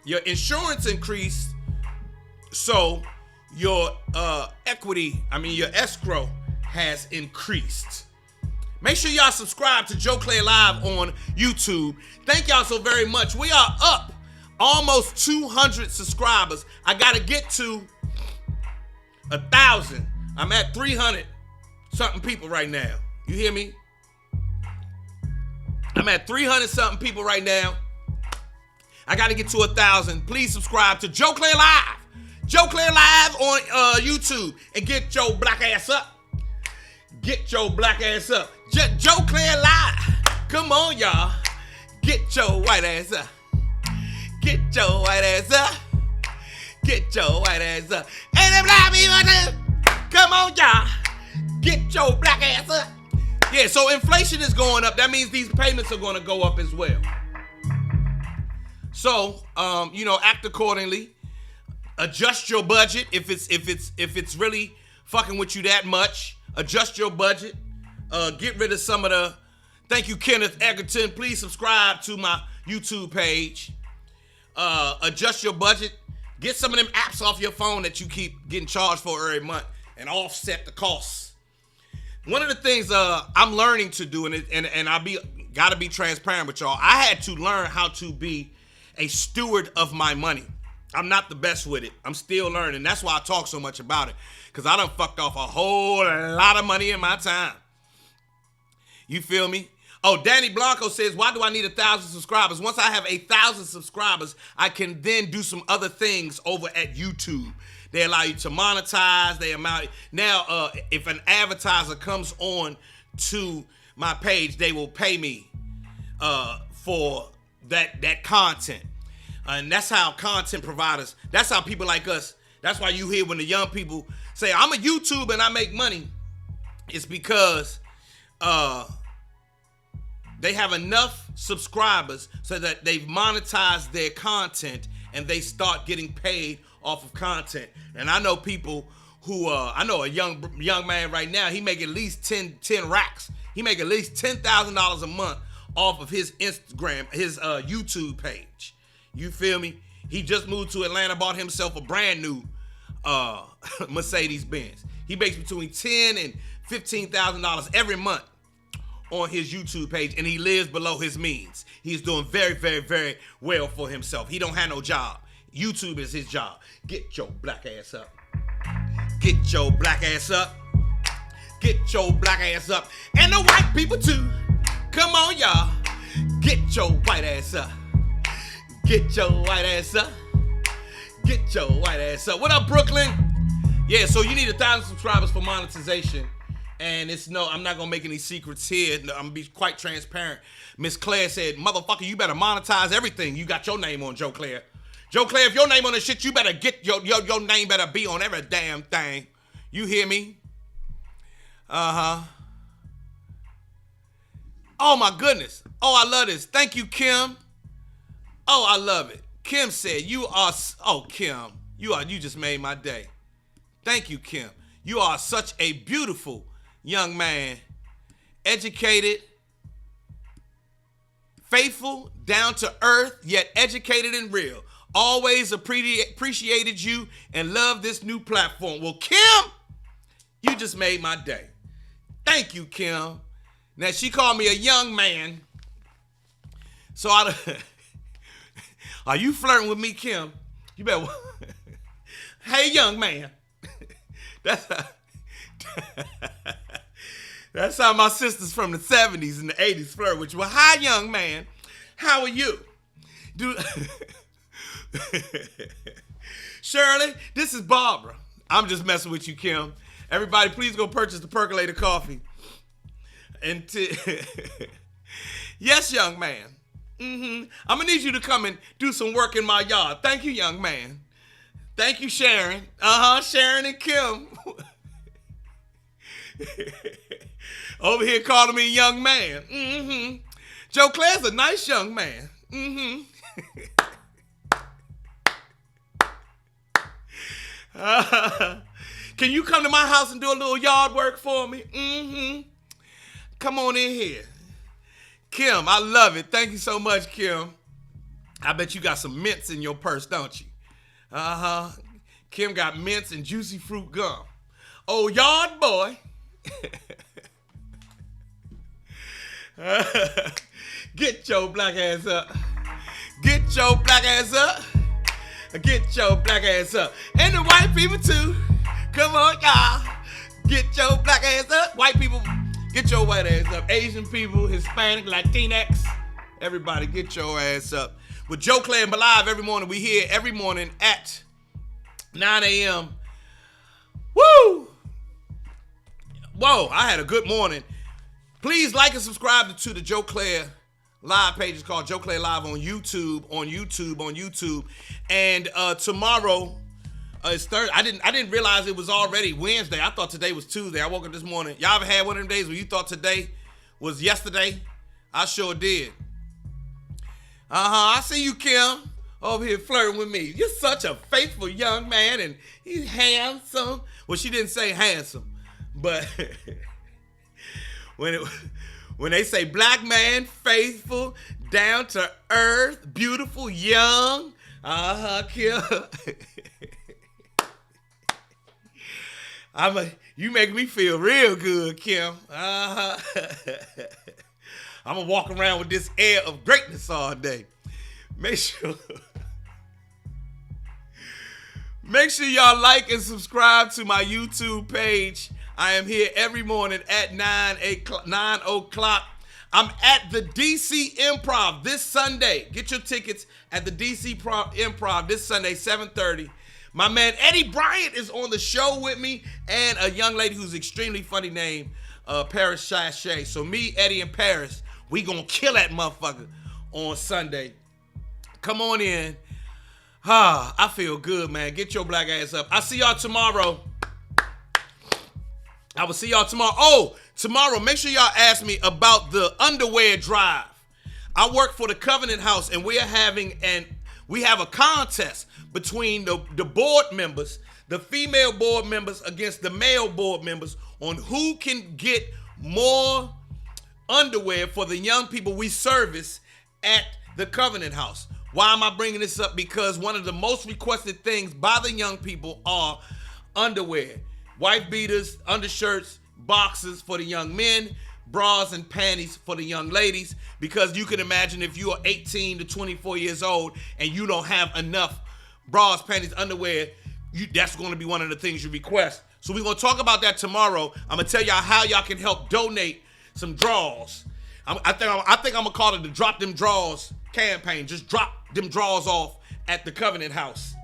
A: Your insurance increased, so your your escrow has increased. Make sure y'all subscribe to Joe Clair Live on YouTube. Thank y'all so very much. We are up almost 200 subscribers. I got to get to 1,000. I'm at 300 something people right now. You hear me? I'm at 300 something people right now. I got to get to 1,000. Please subscribe to Joe Clair Live. Joe Clair Live on YouTube. And get your black ass up. Get your black ass up. Joe Clair Live. Come on, y'all. Get your white ass up. Get your white ass up. Get your white ass up. And them black people, come on, y'all. Get your black ass up. Yeah, so inflation is going up. That means these payments are going to go up as well. So, act accordingly. Adjust your budget if it's really fucking with you that much. Adjust your budget. Get rid of some of the. Thank you, Kenneth Egerton. Please subscribe to my YouTube page. Adjust your budget. Get some of them apps off your phone that you keep getting charged for every month and offset the costs. One of the things I'm learning to do, and I gotta be transparent with y'all. I had to learn how to be a steward of my money. I'm not the best with it. I'm still learning. That's why I talk so much about it, because I done fucked off a whole lot of money in my time. You feel me? Oh, Danny Blanco says, why do I need 1,000 subscribers? Once I have 1,000 subscribers, I can then do some other things over at YouTube. They allow you to monetize. Now, if an advertiser comes on to my page, they will pay me for that content. And that's how content providers, that's how people like us, that's why you hear when the young people say, I'm a YouTuber and I make money. It's because they have enough subscribers so that they've monetized their content and they start getting paid off of content. And I know people who I know a young man right now. He make at least 10 racks. He make at least $10,000 a month off of his Instagram, his YouTube page. You feel me? He just moved to Atlanta, bought himself a brand new Mercedes Benz. He makes between $10,000 and $15,000 every month on his YouTube page, and he lives below his means. He's doing very, very, very well for himself. He don't have no job. YouTube is his job. Get your black ass up. Get your black ass up. Get your black ass up. And the white people too. Come on, y'all. Get your white ass up. Get your white ass up. Get your white ass up. What up, Brooklyn? Yeah, so you need 1,000 subscribers for monetization. And I'm not gonna make any secrets here. I'm gonna be quite transparent. Miss Clair said, motherfucker, you better monetize everything. You got your name on, Joe Clair. Joe Clair, if your name on this shit, you better get your name better be on every damn thing. You hear me? Uh-huh. Oh my goodness. Oh, I love this. Thank you, Kim. Oh, I love it. Kim said, Kim, you just made my day. Thank you, Kim. You are such a beautiful young man, educated, faithful, down to earth, yet educated and real. Always appreciated you and love this new platform. Well, Kim, you just made my day. Thank you, Kim. Now, she called me a young man. So are you flirting with me, Kim? You better. Hey, young man. That's how my sisters from the 70s and the 80s flirt with you. Well, hi, young man. How are you? Shirley, this is Barbara. I'm just messing with you, Kim. Everybody, please go purchase the Percolator coffee. Yes, young man. I'm going to need you to come and do some work in my yard. Thank you, young man. Thank you, Sharon. Sharon and Kim. Over here calling me young man. Joe Clair's a nice young man. Can you come to my house and do a little yard work for me? Come on in here. Kim, I love it. Thank you so much, Kim. I bet you got some mints in your purse, don't you? Kim got mints and juicy fruit gum. Oh, yard boy. Get your black ass up. Get your black ass up. Get your black ass up. And the white people too. Come on, y'all. Get your black ass up. White people, get your white ass up. Asian people, Hispanic, Latinx. Everybody get your ass up. With Joe Clair and Live every morning. We here every morning at 9 a.m. Woo! Whoa, I had a good morning. Please like and subscribe to the Joe Clair Live page. It's called Joe Clair Live on YouTube. And tomorrow is Thursday. I didn't realize it was already Wednesday. I thought today was Tuesday. I woke up this morning. Y'all ever had one of them days where you thought today was yesterday? I sure did. I see you, Kim, over here flirting with me. You're such a faithful young man, and he's handsome. Well, she didn't say handsome, but when they say black man, faithful, down to earth, beautiful, young, Kim. You make me feel real good, Kim. I'm gonna walk around with this air of greatness all day. Make sure y'all like and subscribe to my YouTube page. I am here every morning at 9 o'clock. I'm at the DC Improv this Sunday. Get your tickets at the DC Improv this Sunday, 7:30. My man Eddie Bryant is on the show with me, and a young lady who's extremely funny named Paris Sachet. So me, Eddie, and Paris, we gonna kill that motherfucker on Sunday. Come on in. I feel good, man. Get your black ass up. I'll see y'all tomorrow. I will see y'all tomorrow. Oh, tomorrow, make sure y'all ask me about the underwear drive. I work for the Covenant House, and we are having We have a contest between the board members, the female board members against the male board members on who can get more underwear for the young people we service at the Covenant House. Why am I bringing this up? Because one of the most requested things by the young people are underwear, wife beaters, undershirts, boxers for the young men, bras and panties for the young ladies. Because you can imagine if you are 18 to 24 years old and you don't have enough bras, panties, underwear, that's going to be one of the things you request. So we're going to talk about that tomorrow. I'm going to tell y'all how y'all can help donate some draws. I think I'm going to call it the Drop Them Draws campaign. Just drop them draws off at the Covenant House.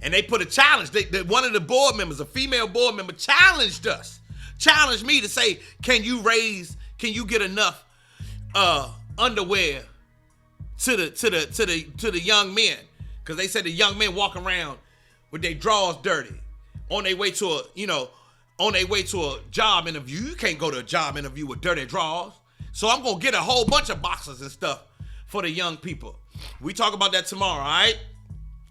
A: And they put a challenge. One of the board members, a female board member, challenged me to say, can you get enough underwear to the young men? Because they said the young men walk around with their drawers dirty on their way to a job interview. You can't go to a job interview with dirty drawers. So I'm going to get a whole bunch of boxes and stuff for the young people. We talk about that tomorrow, all right?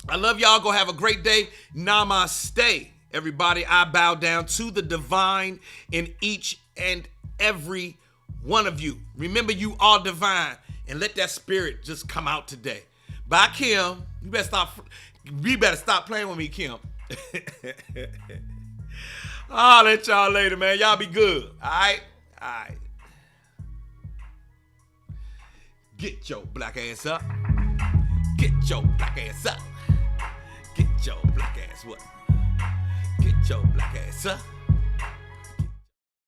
A: I love y'all. Go have a great day. Namaste, everybody. I bow down to the divine in each and every one of you. Remember, you are divine, and let that spirit just come out today. Bye, Kim. You better stop playing with me, Kim. I'll let y'all later, man. Y'all be good. All right? All right. Get your black ass up. Get your black ass up. Get your black ass what? Get your black ass up.